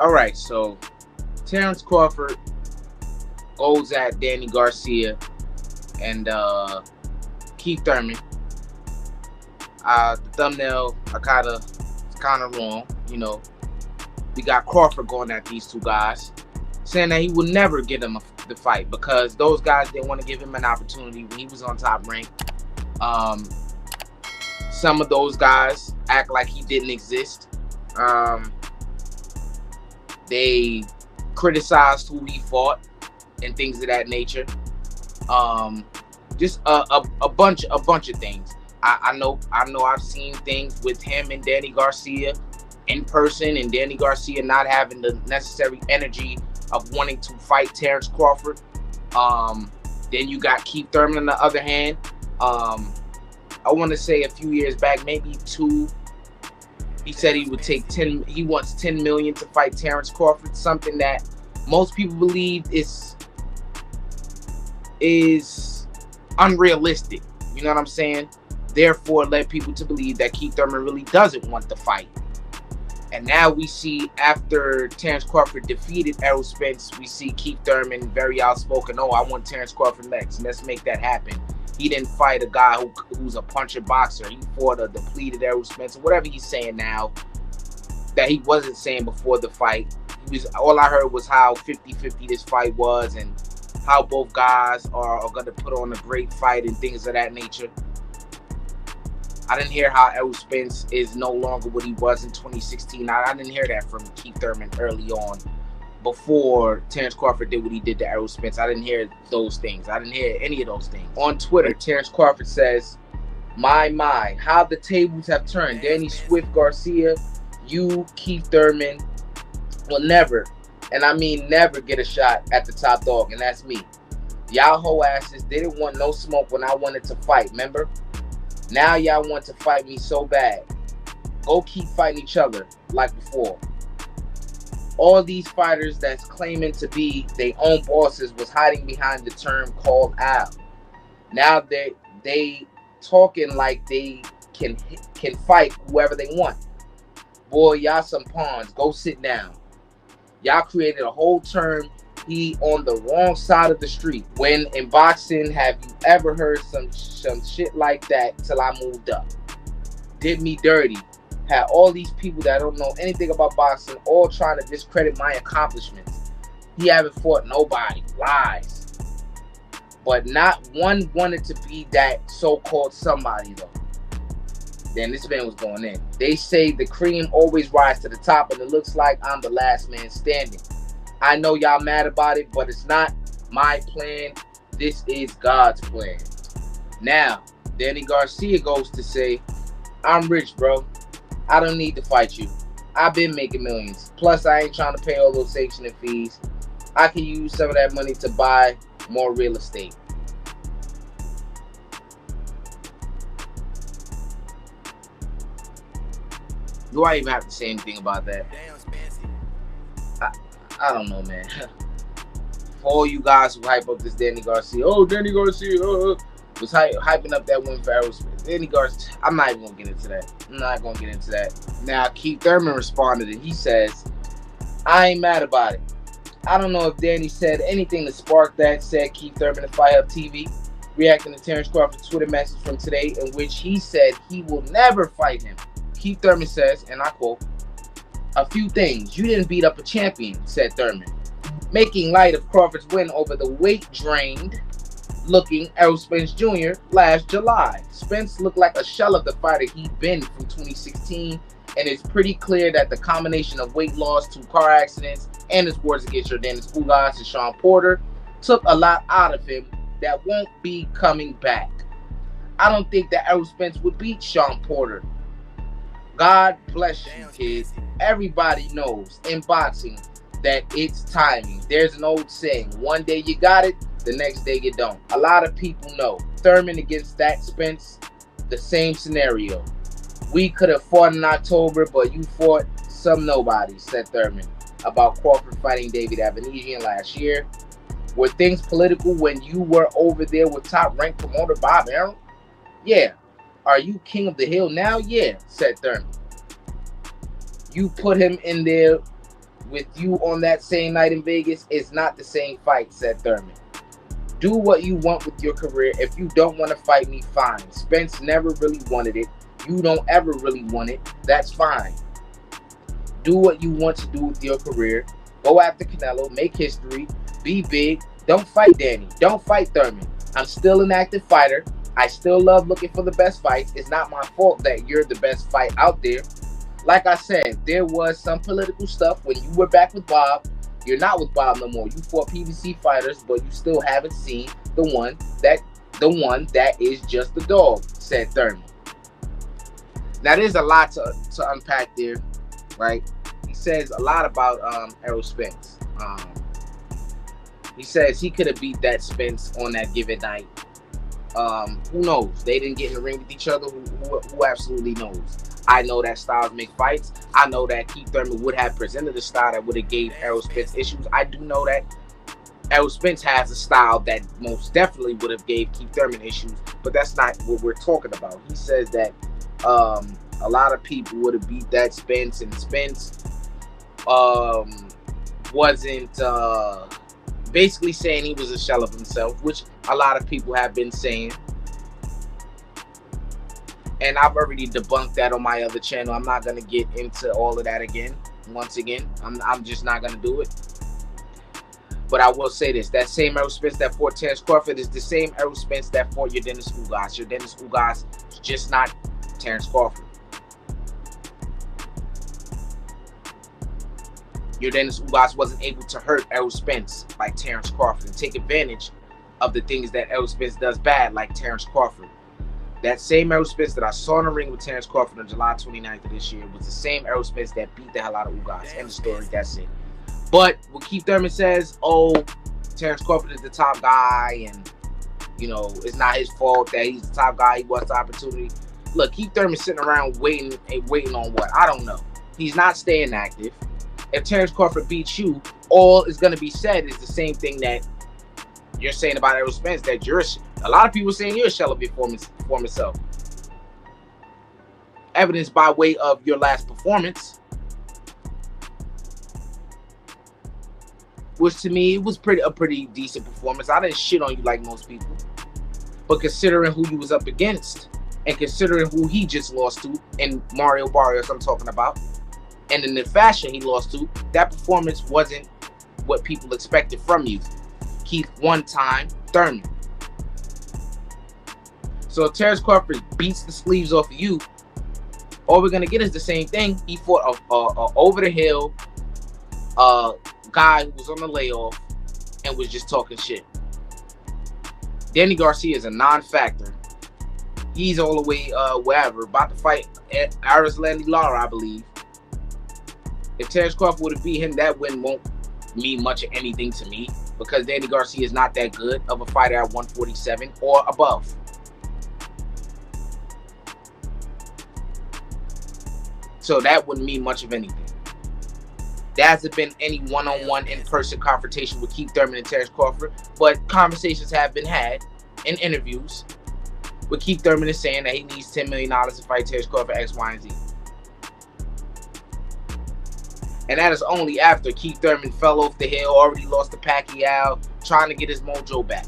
All right, so Terence Crawford goes at Danny Garcia and Keith Thurman. The thumbnail I kind of wrong. We got Crawford going at these two guys, saying that he would never get him the fight because those guys didn't want to give him an opportunity when he was on Top Rank. Some of those guys act like he didn't exist. They criticized who he fought and things of that nature. Just a bunch of things. I know I've seen things with him and Danny Garcia in person, and Danny Garcia not having the necessary energy of wanting to fight Terence Crawford. Then you got Keith Thurman on the other hand. I want to say a few years back, maybe 2. He said he would take 10. He wants 10 million to fight Terence Crawford. Something that most people believe is unrealistic. You know what I'm saying? Therefore, led people to believe that Keith Thurman really doesn't want the fight. And now we see, after Terence Crawford defeated Errol Spence, we see Keith Thurman very outspoken. Oh, I want Terence Crawford next. Let's make that happen. He didn't fight a guy who's a puncher boxer. He fought a depleted Errol Spence, or whatever he's saying now that he wasn't saying before the fight. All I heard was how 50-50 this fight was, and how both guys are going to put on a great fight and things of that nature. I didn't hear how Errol Spence is no longer what he was in 2016. I didn't hear that from Keith Thurman early on, before Terence Crawford did what he did to Errol Spence. I didn't hear those things. I didn't hear any of those things. On Twitter, Terence Crawford says, my, how the tables have turned. Danny Swift Garcia, you, Keith Thurman, will never, and I mean never, get a shot at the top dog, and that's me. Y'all hoe asses didn't want no smoke when I wanted to fight, remember? Now y'all want to fight me so bad. Go keep fighting each other like before. All these fighters that's claiming to be their own bosses was hiding behind the term called out. Now they talking like they can fight whoever they want. Boy, y'all some pawns. Go sit down. Y'all created a whole term. He on the wrong side of the street. When in boxing, have you ever heard some shit like that till I moved up? Did me dirty. Had all these people that don't know anything about boxing all trying to discredit my accomplishments. He haven't fought nobody. Lies. But not one wanted to be that so-called somebody though. Then this man was going in. They say the cream always rises to the top, and it looks like I'm the last man standing. I know y'all mad about it, but it's not my plan. This is God's plan. Now, Danny Garcia goes to say, I'm rich, bro. I don't need to fight you. I've been making millions. Plus, I ain't trying to pay all those sanctioning fees. I can use some of that money to buy more real estate. Do I even have to say anything about that? Damn, Spence. I don't know, man. For all you guys who hype up this Danny Garcia, Danny Garcia was hyping up that win for Errol Spence. Danny Garcia, I'm not even going to get into that. Now, Keith Thurman responded and he says, I ain't mad about it. I don't know if Danny said anything to spark that, said Keith Thurman to Fight Up TV, reacting to Terence Crawford's Twitter message from today, in which he said he will never fight him. Keith Thurman says, and I quote, a few things. You didn't beat up a champion, said Thurman, making light of Crawford's win over the weight-drained looking Errol Spence Jr. last July. Spence looked like a shell of the fighter he'd been from 2016, and it's pretty clear that the combination of weight loss, 2 car accidents, and his wars against Jordanis Ugas and Sean Porter took a lot out of him that won't be coming back. I don't think that Errol Spence would beat Sean Porter. God bless you, kids. Everybody knows in boxing that it's timing. There's an old saying, one day you got it, the next day you don't. A lot of people know. Thurman against that Spence, the same scenario. We could have fought in October, but you fought some nobody, said Thurman about Crawford fighting David Avanesian last year. Were things political when you were over there with top-ranked promoter Bob Arum? Yeah. Are you king of the hill now? Yeah, said Thurman. You put him in there with you on that same night in Vegas is not the same fight, said Thurman. Do what you want with your career. If you don't want to fight me, fine. Spence never really wanted it. You don't ever really want it. That's fine. Do what you want to do with your career. Go after Canelo. Make history. Be big. Don't fight Danny. Don't fight Thurman. I'm still an active fighter. I still love looking for the best fights. It's not my fault that you're the best fight out there. Like I said, there was some political stuff when you were back with Bob. You're not with Bob no more. You fought PBC fighters, but you still haven't seen the one that is just the dog, said Thurman. Now there's a lot to unpack there, right? He says a lot about Errol Spence. He says he could have beat that Spence on that given night. Who knows? They didn't get in the ring with each other. Who absolutely knows? I know that styles make fights. I know that Keith Thurman would have presented a style that would have gave Errol Spence issues. I do know that Errol Spence has a style that most definitely would have gave Keith Thurman issues, but that's not what we're talking about. He says that a lot of people would have beat that Spence, and Spence wasn't basically saying he was a shell of himself, which a lot of people have been saying. And I've already debunked that on my other channel. I'm not going to get into all of that again. Once again, I'm just not going to do it. But I will say this. That same Errol Spence that fought Terence Crawford is the same Errol Spence that fought your Dennis Ugas. Your Dennis Ugas is just not Terence Crawford. Your Dennis Ugas wasn't able to hurt Errol Spence like Terence Crawford and take advantage of the things that Errol Spence does bad like Terence Crawford. That same Errol Spence that I saw in the ring with Terence Crawford on July 29th of this year was the same Errol Spence that beat the hell out of Ugas. End of story. That's it. But what Keith Thurman says, oh, Terence Crawford is the top guy, and you know it's not his fault that he's the top guy. He wants the opportunity. Look, Keith Thurman's sitting around waiting on what? I don't know. He's not staying active. If Terence Crawford beats you, all is going to be said is the same thing that you're saying about Errol Spence, that you're a lot of people saying you're a shell of your former self. Evidence by way of your last performance, which to me was a pretty decent performance. I didn't shit on you like most people, but considering who you was up against and considering who he just lost to, and Mario Barrios I'm talking about, and in the fashion he lost to, that performance wasn't what people expected from you. Keith one-time Thurman. So if Terence Crawford beats the sleeves off of you, all we're gonna get is the same thing. He fought a over the hill guy who was on the layoff and was just talking shit. Danny Garcia is a non-factor. He's all the way wherever, about to fight Arislandi Lara, I believe. If Terence Crawford would have beat him, that win won't mean much of anything to me, because Danny Garcia is not that good of a fighter at 147 or above. So that wouldn't mean much of anything. There hasn't been any one-on-one in-person confrontation with Keith Thurman and Terence Crawford, but conversations have been had in interviews with Keith Thurman is saying that he needs $10 million to fight Terence Crawford X, Y, and Z. And that is only after Keith Thurman fell off the hill, already lost to Pacquiao, trying to get his mojo back.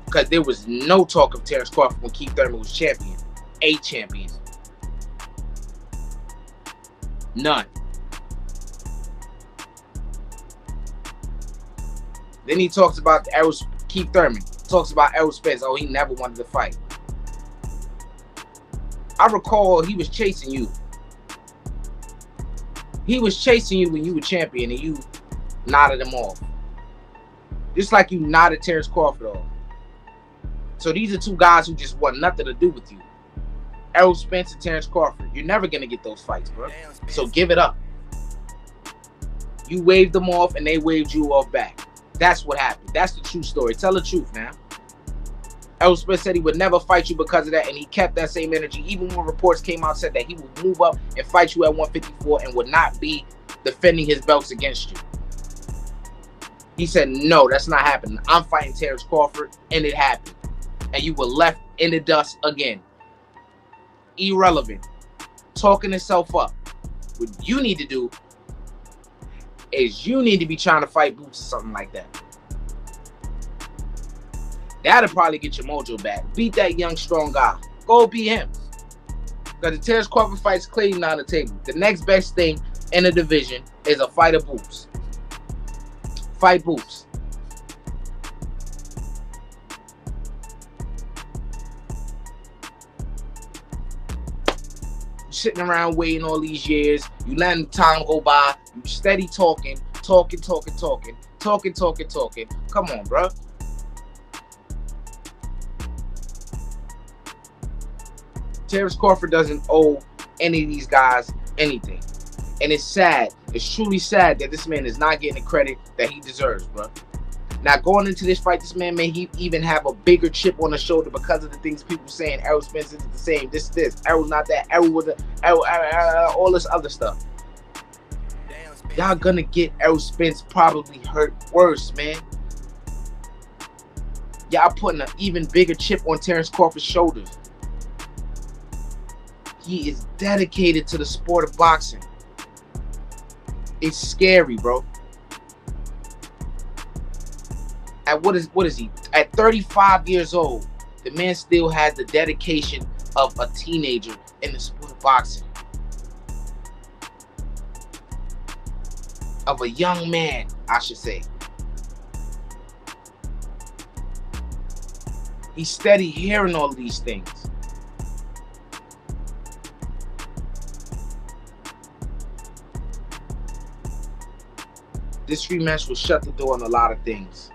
Because there was no talk of Terence Crawford when Keith Thurman was champion. A champion. None. Then he talks about Keith Thurman talks about Errol Spence. Oh, he never wanted to fight. I recall he was chasing you. He was chasing you when you were champion, and you nodded him off. Just like you nodded Terence Crawford off. So these are two guys who just want nothing to do with you. Errol Spence and Terence Crawford. You're never going to get those fights, bro. So give it up. You waved them off, and they waved you off back. That's what happened. That's the true story. Tell the truth now. Errol Spence said he would never fight you because of that, and he kept that same energy. Even when reports came out said that he would move up and fight you at 154 and would not be defending his belts against you. He said, no, that's not happening. I'm fighting Terence Crawford, and it happened. And you were left in the dust again. Irrelevant. Talking himself up. what you need to do is you need to be trying to fight Boots or something like that. That'll probably get your mojo back. Beat that young, strong guy. Go beat him. Because the Terence Crawford fight's clearly on the table. The next best thing in the division is a fight of Boots. Fight Boots. Sitting around waiting all these years, you letting time go by, you steady talking. Come on, bro. Terence Crawford doesn't owe any of these guys anything, and it's sad. It's truly sad that this man is not getting the credit that he deserves, bro. Now, going into this fight, this man may even have a bigger chip on the shoulder because of the things people saying. Errol Spence isn't the same. This. Errol's not that. Errol was all this other stuff. Y'all gonna get Errol Spence probably hurt worse, man. Y'all putting an even bigger chip on Terence Crawford's shoulders. He is dedicated to the sport of boxing. It's scary, bro. At what is he? At 35 years old, the man still has the dedication of a teenager in the sport of boxing. Of a young man, I should say. He's steady hearing all of these things. This rematch will shut the door on a lot of things.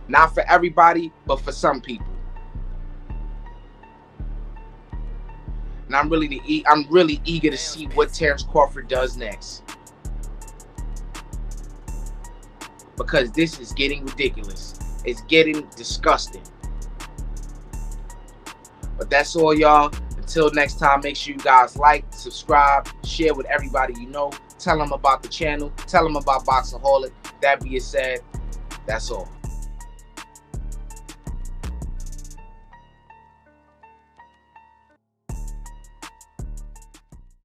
Not for everybody, but for some people. And I'm really eager to see what Terence Crawford does next. Because this is getting ridiculous. It's getting disgusting. But that's all, y'all. Until next time, make sure you guys like, subscribe, share with everybody you know. Tell them about the channel. Tell them about Boxaholic. That being said, that's all.